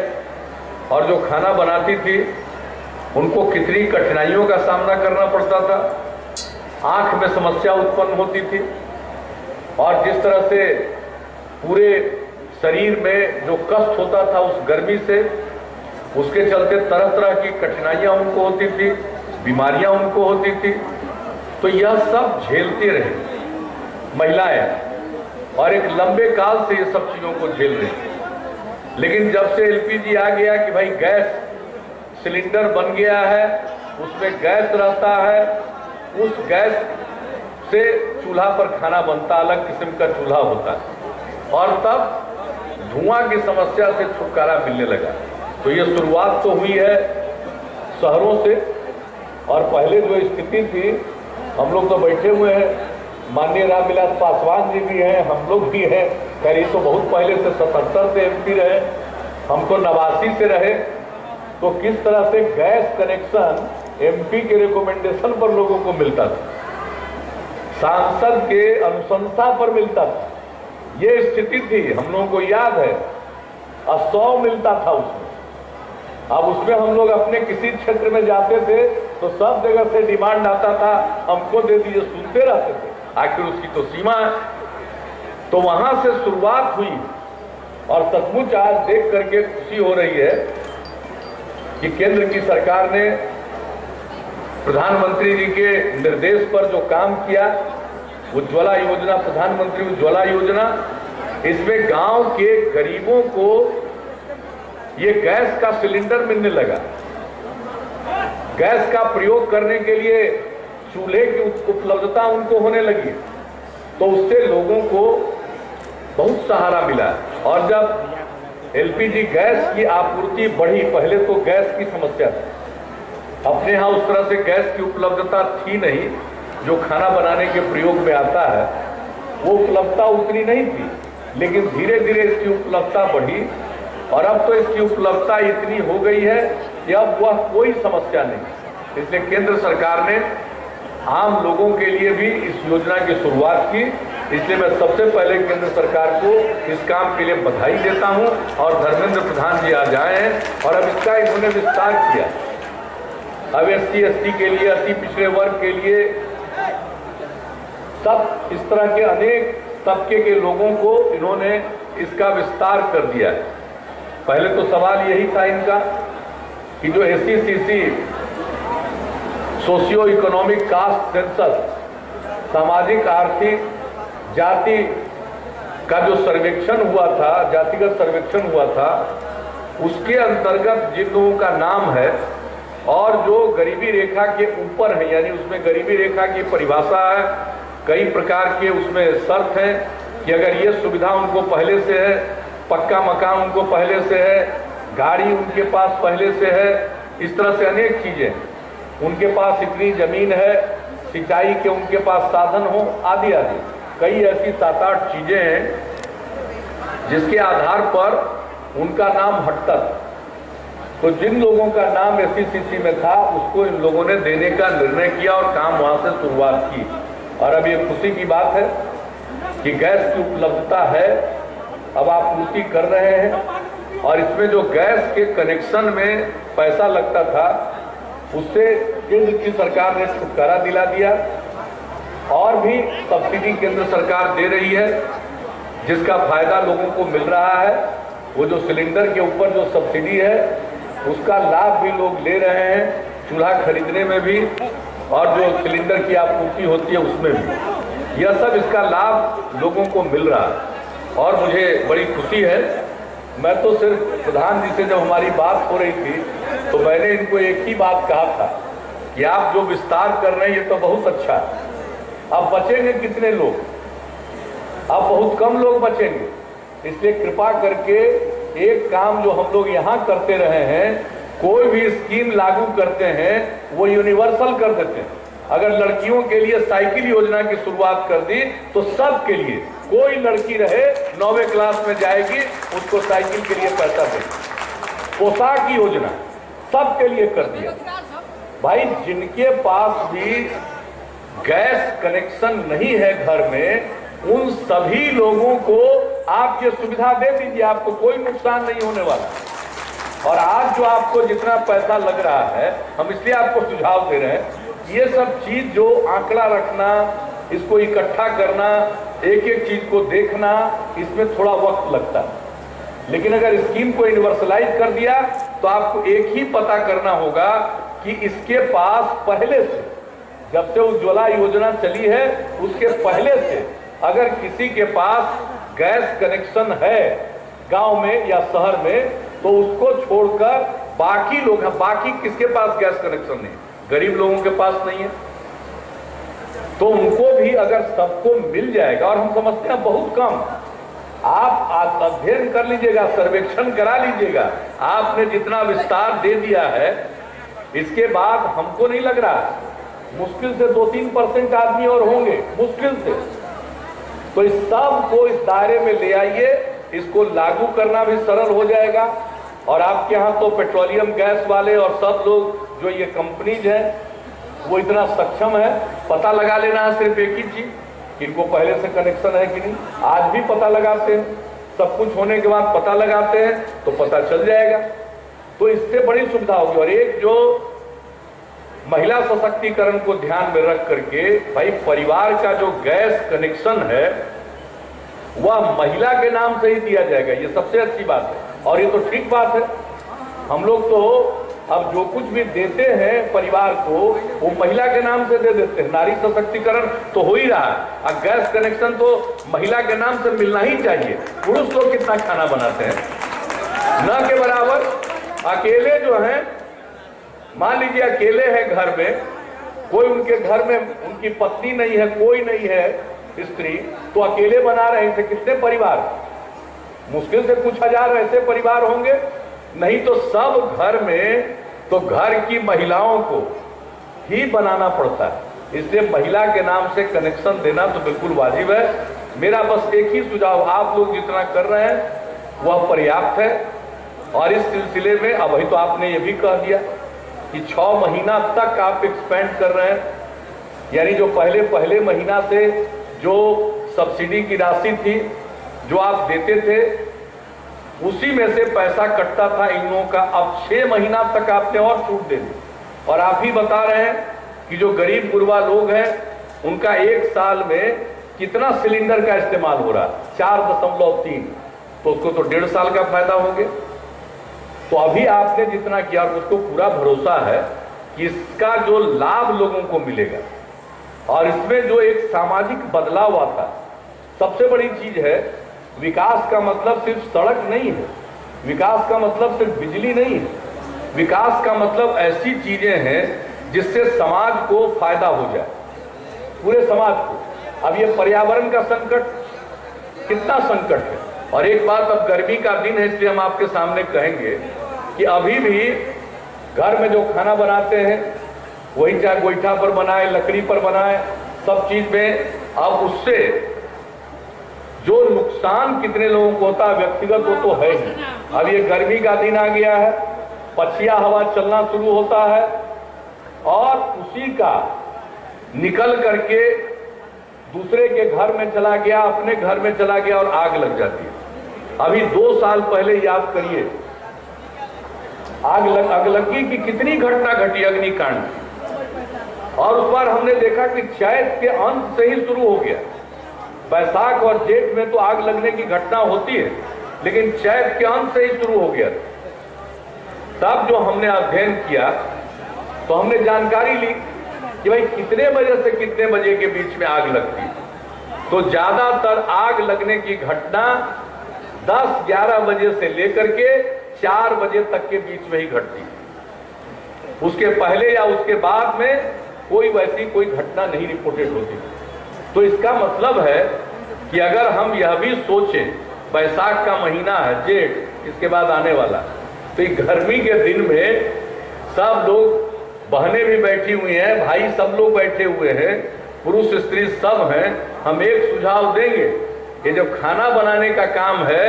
Speaker 11: और जो खाना बनाती थी उनको कितनी कठिनाइयों का सामना करना पड़ता था, आंख में समस्या उत्पन्न होती थी और जिस तरह से पूरे शरीर में जो कष्ट होता था उस गर्मी से, उसके चलते तरह तरह की कठिनाइयां उनको होती थी, बीमारियां उनको होती थी। तो यह सब झेलती रही महिलाएं और एक लंबे काल से ये सब चीजों को झेल रही। लेकिन जब से एलपीजी आ गया कि भाई गैस सिलेंडर बन गया है, उसमें गैस रहता है, उस गैस से चूल्हा पर खाना बनता, अलग किस्म का चूल्हा होता है और तब धुआं की समस्या से छुटकारा मिलने लगा। तो ये शुरुआत तो हुई है शहरों से और पहले जो स्थिति थी, हम लोग तो बैठे हुए हैं, माननीय रामविलास पासवान जी भी हैं, हम लोग भी हैं, खैर ये तो बहुत पहले से 77 से एमपी रहे, हम तो 89 से रहे। तो किस तरह से गैस कनेक्शन एमपी के रिकमेंडेशन पर लोगों को मिलता था, सांसद के अनुशंसा पर मिलता था, ये स्थिति थी, हम लोगों को याद है। 100 मिलता था उसमें। अब उसमें हम लोग अपने किसी क्षेत्र में जाते थे तो सब जगह से डिमांड आता था, हमको दे दीजिए, सुनते रहते थे, आखिर उसकी तो सीमा है। तो वहां से शुरुआत हुई और सचमुच आज देख करके खुशी हो रही है कि केंद्र की सरकार ने प्रधानमंत्री जी के निर्देश पर जो काम किया, उज्ज्वला योजना, प्रधानमंत्री उज्ज्वला योजना, इसमें गांव के गरीबों को ये गैस का सिलेंडर मिलने लगा। गैस का प्रयोग करने के लिए चूल्हे की उपलब्धता उनको होने लगी, तो उससे लोगों को बहुत सहारा मिला। और जब एलपीजी गैस की आपूर्ति बढ़ी, पहले तो गैस की समस्या थी, अपने यहाँ उस तरह से गैस की उपलब्धता थी नहीं, जो खाना बनाने के प्रयोग में आता है वो उपलब्धता उतनी नहीं थी। लेकिन धीरे धीरे इसकी उपलब्धता बढ़ी और अब तो इसकी उपलब्धता इतनी हो गई है कि अब वह कोई समस्या नहीं। इसलिए केंद्र सरकार ने आम लोगों के लिए भी इस योजना की शुरुआत की। इसलिए मैं सबसे पहले केंद्र सरकार को इस काम के लिए बधाई देता हूं और धर्मेंद्र प्रधान जी आज आए हैं और अब इसका इन्होंने विस्तार किया। अब SC ST के लिए, अति पिछड़े वर्ग के लिए, सब इस तरह के अनेक तबके के लोगों को इन्होंने इसका विस्तार कर दिया है। पहले तो सवाल यही था इनका कि जो SC CC socio economic caste census, सामाजिक आर्थिक जाति का जो सर्वेक्षण हुआ था, जातिगत सर्वेक्षण हुआ था, उसके अंतर्गत जिन लोगों का नाम है और जो गरीबी रेखा के ऊपर है, यानी उसमें गरीबी रेखा की परिभाषा है, कई प्रकार के उसमें शर्त हैं कि अगर ये सुविधा उनको पहले से है, पक्का मकान उनको पहले से है, गाड़ी उनके पास पहले से है, इस तरह से अनेक चीजें, उनके पास इतनी जमीन है, सिंचाई के उनके पास साधन हो, आदि आदि कई ऐसी 7-8 चीजें हैं जिसके आधार पर उनका नाम हटता था। तो जिन लोगों का नाम SC CC में था उसको इन लोगों ने देने का निर्णय किया और काम वहां से शुरुआत की। और अब ये खुशी की बात है कि गैस की उपलब्धता है, अब आप पूर्ति कर रहे हैं और इसमें जो गैस के कनेक्शन में पैसा लगता था उससे केंद्र की सरकार ने छुटकारा दिला दिया और भी सब्सिडी केंद्र सरकार दे रही है जिसका फायदा लोगों को मिल रहा है। वो जो सिलेंडर के ऊपर जो सब्सिडी है उसका लाभ भी लोग ले रहे हैं, चूल्हा खरीदने में भी और जो सिलेंडर की आपूर्ति होती है उसमें भी, यह सब इसका लाभ लोगों को मिल रहा है और मुझे बड़ी खुशी है। मैं तो सिर्फ प्रधान जी से जब हमारी बात हो रही थी तो मैंने इनको एक ही बात कहा था कि आप जो विस्तार कर रहे हैं ये तो बहुत अच्छा है, अब बचेंगे कितने लोग, अब बहुत कम लोग बचेंगे। इसलिए कृपा करके एक काम जो हम लोग यहाँ करते रहे हैं, कोई भी स्कीम लागू करते हैं वो यूनिवर्सल कर देते हैं। अगर लड़कियों के लिए साइकिल योजना की शुरुआत कर दी तो सब के लिए, कोई लड़की रहे 9वीं क्लास में जाएगी उसको साइकिल के लिए पैसा देंगे। पोशाक योजना सबके लिए कर दिया। भाई जिनके पास भी गैस कनेक्शन नहीं है घर में, उन सभी लोगों को आप ये सुविधा दे दीजिए, आपको कोई नुकसान नहीं होने वाला। और आज जो आपको जितना पैसा लग रहा है, हम इसलिए आपको सुझाव दे रहे हैं, ये सब चीज जो आंकड़ा रखना, इसको इकट्ठा करना, एक एक चीज को देखना, इसमें थोड़ा वक्त लगता है। लेकिन अगर स्कीम को यूनिवर्सलाइज कर दिया तो आपको एक ही पता करना होगा कि इसके पास पहले से, जब से उज्ज्वला योजना चली है उसके पहले से अगर किसी के पास गैस कनेक्शन है गांव में या शहर में, तो उसको छोड़कर बाकी लोग, बाकी किसके पास गैस कनेक्शन नहीं, गरीब लोगों के पास नहीं है, तो उनको भी अगर सबको मिल जाएगा, और हम समझते हैं बहुत कम, आप अध्ययन कर लीजिएगा, सर्वेक्षण करा लीजिएगा, आपने जितना विस्तार दे दिया है, इसके बाद हमको नहीं लग रहा, मुश्किल से 2-3% आदमी और होंगे, मुश्किल से। तो इस सब को इस दायरे में ले आइए, इसको लागू करना भी सरल हो जाएगा। और आपके यहाँ तो पेट्रोलियम गैस वाले और सब लोग जो ये कंपनीज हैं वो इतना सक्षम है, पता लगा लेना है सिर्फ एक ही चीज कि इनको पहले से कनेक्शन है कि नहीं। आज भी पता लगाते हैं, सब कुछ होने के बाद पता लगाते हैं तो पता चल जाएगा, तो इससे बड़ी सुविधा होगी। और एक जो महिला सशक्तिकरण को ध्यान में रख करके, भाई परिवार का जो गैस कनेक्शन है वह महिला के नाम से ही दिया जाएगा, ये सबसे अच्छी बात है। और ये तो ठीक बात है, हम लोग तो अब जो कुछ भी देते हैं परिवार को वो महिला के नाम से दे देते हैं, नारी सशक्तिकरण तो हो ही रहा है। अब गैस कनेक्शन तो महिला के नाम से मिलना ही चाहिए। पुरुष लोग कितना खाना बनाते हैं, न के बराबर। अकेले जो हैं, मान लीजिए अकेले हैं घर में, कोई उनके घर में उनकी पत्नी नहीं है, कोई नहीं है स्त्री, तो अकेले बना रहे थे कितने परिवार, मुश्किल से कुछ हजार ऐसे परिवार होंगे, नहीं तो सब घर में तो घर की महिलाओं को ही बनाना पड़ता है। इसलिए महिला के नाम से कनेक्शन देना तो बिल्कुल वाजिब है। मेरा बस एक ही सुझाव, आप लोग जितना कर रहे हैं वह पर्याप्त है। और इस सिलसिले में अभी तो आपने ये भी कह दिया कि 6 महीना तक आप एक्सपेंड कर रहे हैं, यानी जो पहले महीना से जो सब्सिडी की राशि थी जो आप देते थे उसी में से पैसा कटता था इन लोगों का, अब 6 महीना तक आपने और छूट दे दी। और आप ही बता रहे हैं कि जो गरीब गुरबा लोग हैं उनका एक साल में कितना सिलेंडर का इस्तेमाल हो रहा है, 4.3, तो उसको तो 1.5 साल का फायदा हो गया। तो अभी आपने जितना किया उसको पूरा भरोसा है कि इसका जो लाभ लोगों को मिलेगा। और इसमें जो एक सामाजिक बदलाव आता है, सबसे बड़ी चीज है, विकास का मतलब सिर्फ सड़क नहीं है, विकास का मतलब सिर्फ बिजली नहीं है, विकास का मतलब ऐसी चीजें हैं जिससे समाज को फायदा हो जाए, पूरे समाज को। अब ये पर्यावरण का संकट कितना संकट है। और एक बात, अब गर्मी का दिन है इसलिए हम आपके सामने कहेंगे कि अभी भी घर में जो खाना बनाते हैं वही चाहे गोईठा पर बनाए, लकड़ी पर बनाए, सब चीज में, अब उससे जो नुकसान कितने लोगों को होता है व्यक्तिगत वो तो है ही। अब ये गर्मी का दिन आ गया है, पछिया हवा चलना शुरू होता है और उसी का निकल करके दूसरे के घर में चला गया, अपने घर में चला गया और आग लग जाती है। अभी 2 साल पहले याद करिए आगलगी की कितनी घटना घटी, अग्निकांड, और उस बार हमने देखा कि चैत के अंत से ही शुरू हो गया। बैसाख और जेठ में तो आग लगने की घटना होती है, लेकिन चैत के अंत से ही शुरू हो गया। तब जो हमने अध्ययन किया तो हमने जानकारी ली कि भाई कितने बजे से कितने बजे के बीच में आग लगती है, तो ज्यादातर आग लगने की घटना 10-11 बजे से लेकर के 4 बजे तक के बीच में ही घटती है। उसके पहले या उसके बाद में कोई वैसी कोई घटना नहीं रिपोर्टेड होती। तो इसका मतलब है कि अगर हम यह भी सोचें, बैसाख का महीना है, जेठ इसके बाद आने वाला, तो इस गर्मी के दिन में सब लोग, बहनें भी बैठी हुई हैं, भाई सब लोग बैठे हुए हैं, पुरुष स्त्री सब हैं, हम एक सुझाव देंगे कि जब खाना बनाने का काम है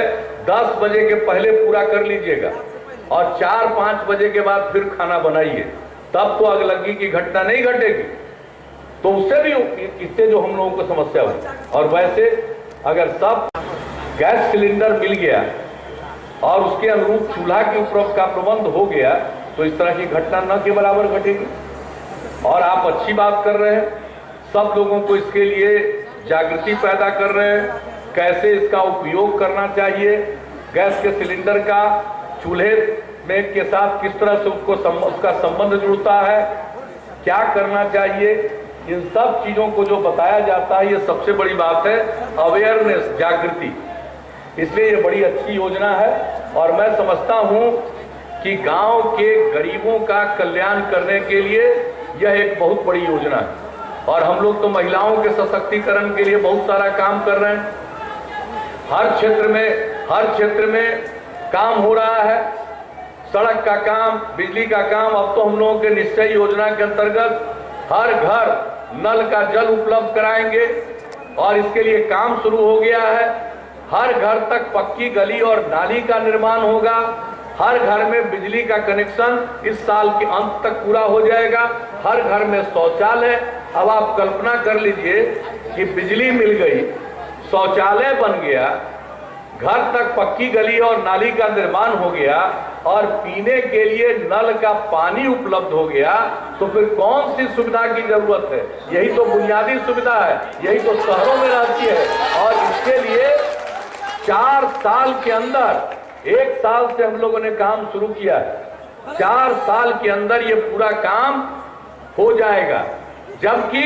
Speaker 11: 10 बजे के पहले पूरा कर लीजिएगा और 4-5 बजे के बाद फिर खाना बनाइए, तब तो अगलगी की घटना नहीं घटेगी। तो उससे भी इससे जो हम लोगों को समस्या हुई। और वैसे अगर सब गैस सिलेंडर मिल गया और उसके अनुरूप चूल्हा के ऊपर का प्रबंध हो गया तो इस तरह की घटना न के बराबर घटेगी। और आप अच्छी बात कर रहे हैं, सब लोगों को इसके लिए जागृति पैदा कर रहे हैं, कैसे इसका उपयोग करना चाहिए, गैस के सिलेंडर का चूल्हे में के साथ किस तरह से उसका संबंध जुड़ता है, क्या करना चाहिए, इन सब चीज़ों को जो बताया जाता है, ये सबसे बड़ी बात है, अवेयरनेस, जागृति। इसलिए ये बड़ी अच्छी योजना है और मैं समझता हूँ कि गांव के गरीबों का कल्याण करने के लिए यह एक बहुत बड़ी योजना है। और हम लोग तो महिलाओं के सशक्तिकरण के लिए बहुत सारा काम कर रहे हैं। हर क्षेत्र में काम हो रहा है, सड़क का काम, बिजली का काम। अब तो हम लोगों के निश्चय योजना के अंतर्गत हर घर नल का जल उपलब्ध कराएंगे और इसके लिए काम शुरू हो गया है। हर घर तक पक्की गली और नाली का निर्माण होगा, हर घर में बिजली का कनेक्शन इस साल के अंत तक पूरा हो जाएगा, हर घर में शौचालय। अब आप कल्पना कर लीजिए कि बिजली मिल गई, शौचालय बन गया, घर तक पक्की गली और नाली का निर्माण हो गया और पीने के लिए नल का पानी उपलब्ध हो गया, तो फिर कौन सी सुविधा की जरूरत है? यही तो बुनियादी सुविधा है, यही तो शहरों में रहती है। और इसके लिए 4 साल के अंदर, 1 साल से हम लोगों ने काम शुरू किया है, 4 साल के अंदर ये पूरा काम हो जाएगा। जबकि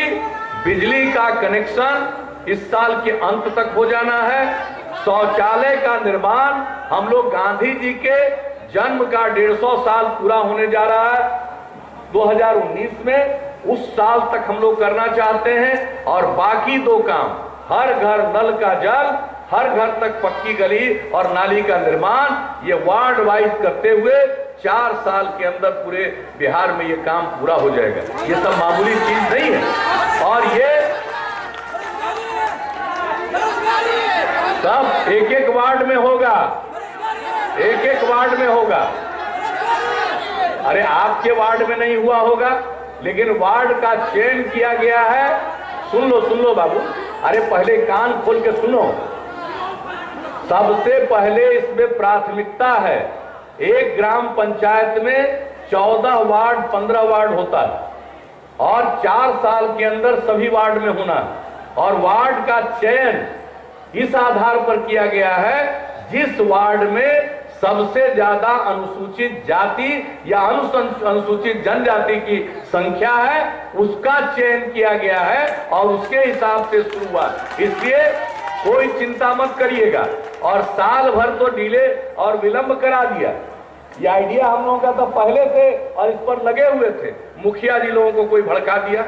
Speaker 11: बिजली का कनेक्शन इस साल के अंत तक हो जाना है। शौचालय का निर्माण हम लोग गांधी जी के जन्म का 150 साल पूरा होने जा रहा है 2019 में, उस साल तक हम लोग करना चाहते हैं। और बाकी 2 काम, हर घर नल का जल, हर घर तक पक्की गली और नाली का निर्माण, ये वार्ड वाइज करते हुए 4 साल के अंदर पूरे बिहार में ये काम पूरा हो जाएगा। ये सब मामूली चीज नहीं है। और ये सब एक वार्ड में होगा, एक वार्ड में होगा। अरे आपके वार्ड में नहीं हुआ होगा, लेकिन वार्ड का चयन किया गया है। सुन लो बाबू, अरे पहले कान खोल के सुनो। सबसे पहले इसमें प्राथमिकता है, एक ग्राम पंचायत में 14 वार्ड 15 वार्ड होता है और 4 साल के अंदर सभी वार्ड में होना। और वार्ड का चयन इस आधार पर किया गया है, जिस वार्ड में सबसे ज्यादा अनुसूचित जाति या अनुसूचित जनजाति की संख्या है, उसका चयन किया गया है और उसके हिसाब से शुरू हुआ। इसलिए कोई चिंता मत करिएगा। और साल भर तो डिले और विलंब करा दिया। ये आइडिया हम लोगों का तो पहले थे और इस पर लगे हुए थे। मुखिया जी लोगों को कोई भड़का दिया,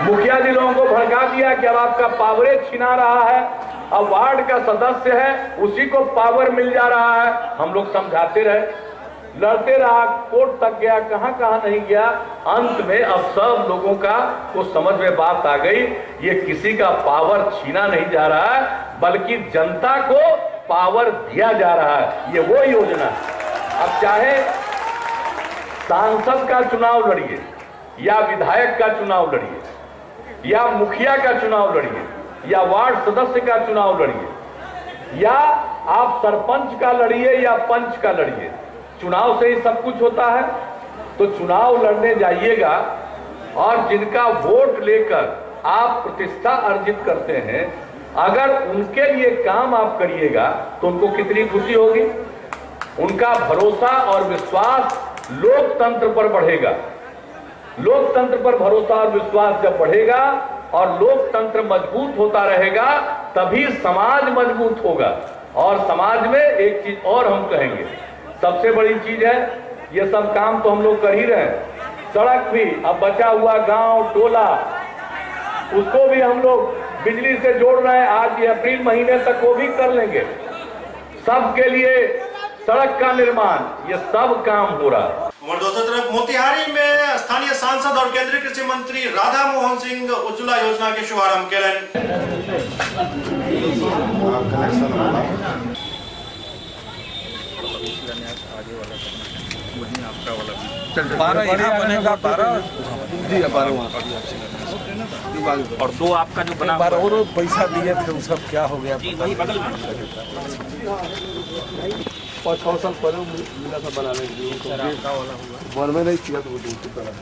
Speaker 11: मुखिया जी लोगों को भड़का दिया कि अब आपका पावरे छिना रहा है, अब वार्ड का सदस्य है उसी को पावर मिल जा रहा है। हम लोग समझाते रहे, लड़ते रहा, कोर्ट तक गया, कहां कहां नहीं गया। अंत में अब सब लोगों का को समझ में बात आ गई, ये किसी का पावर छीना नहीं जा रहा है, बल्कि जनता को पावर दिया जा रहा है। ये वो योजना है। अब चाहे सांसद का चुनाव लड़िए या विधायक का चुनाव लड़िए या मुखिया का चुनाव लड़िए या वार्ड सदस्य का चुनाव लड़िए या आप सरपंच का लड़िए या पंच का लड़िए, चुनाव से ही सब कुछ होता है। तो चुनाव लड़ने जाइएगा और जिनका वोट लेकर आप प्रतिष्ठा अर्जित करते हैं, अगर उनके लिए काम आप करिएगा तो उनको कितनी खुशी होगी। उनका भरोसा और विश्वास लोकतंत्र पर बढ़ेगा। लोकतंत्र पर भरोसा और विश्वास जब बढ़ेगा और लोकतंत्र मजबूत होता रहेगा, तभी समाज मजबूत होगा। और समाज में एक चीज और हम कहेंगे, सबसे बड़ी चीज है, ये सब काम तो हम लोग कर ही रहे हैं। सड़क भी अब बचा हुआ गांव टोला, उसको भी हम लोग बिजली से जोड़ रहे हैं। आज ये अप्रैल महीने तक वो भी कर लेंगे। सबके लिए सड़क का निर्माण, ये सब काम हो रहा है।
Speaker 1: और दूसरी तरफ मोतिहारी में स्थानीय सांसद और केंद्रीय कृषि मंत्री राधा मोहन सिंह उज्ज्वला योजना के शुभारंभ केलन।
Speaker 12: बारह यहाँ बनेगा, 12 जी 12 वहाँ
Speaker 11: और 2 आपका जो बना
Speaker 12: बार और पैसा दिए थे वो सब क्या हो गया?
Speaker 11: वही बगल में
Speaker 12: 5-6 साल पहले मिला था बनाने के लिए, मन में नहीं किया तो वो दूसरी तरह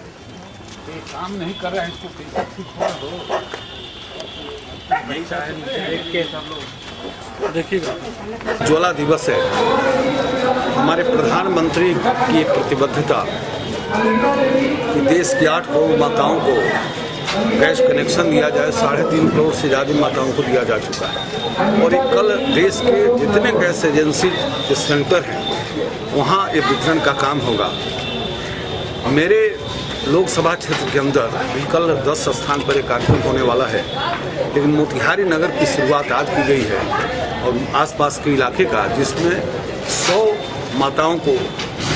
Speaker 11: काम नहीं कर रहे हैं, इसको पैसा ठीक हो दो।
Speaker 12: देखिएगा।
Speaker 13: उज्ज्वला दिवस है, हमारे प्रधानमंत्री की एक प्रतिबद्धता कि देश की 8 करोड़ माताओं को गैस कनेक्शन दिया जाए। 3.5 करोड़ से ज़्यादा माताओं को दिया जा चुका है और एक कल देश के जितने गैस एजेंसी के सेंटर हैं वहाँ ये वितरण का काम होगा। मेरे लोकसभा क्षेत्र के अंदर भी कल 10 स्थान पर एक कार्यक्रम होने वाला है, लेकिन मोतिहारी नगर की शुरुआत आज की गई है और आसपास के इलाके का, जिसमें 100 माताओं को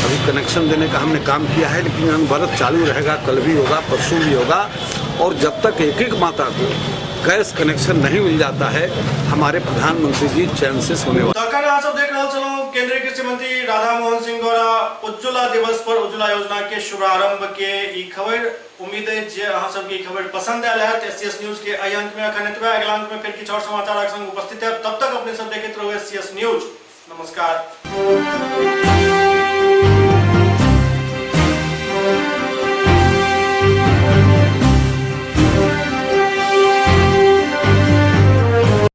Speaker 13: अभी कनेक्शन देने का हमने काम किया है। लेकिन अनवरत चालू रहेगा, कल भी होगा, परसों भी होगा और जब तक एक माता को गैस कनेक्शन नहीं मिल जाता है हमारे प्रधानमंत्री जी चैन से सोने वाले।
Speaker 1: देख रहे चलो केंद्रीय कृषि मंत्री राधा मोहन सिंह द्वारा उज्ज्वला दिवस पर उज्ज्वला योजना के शुभारंभ के ई खबर। उम्मीद है जे अहाँ सबके खबर पसंद आयल है। एससीएस न्यूज के अई अंक में अखन एतबे, अगला अंक में फिर किछु और समाचार संग उपस्थित है। तब तक अपने सब देखते रहो एससीएस न्यूज। नमस्कार।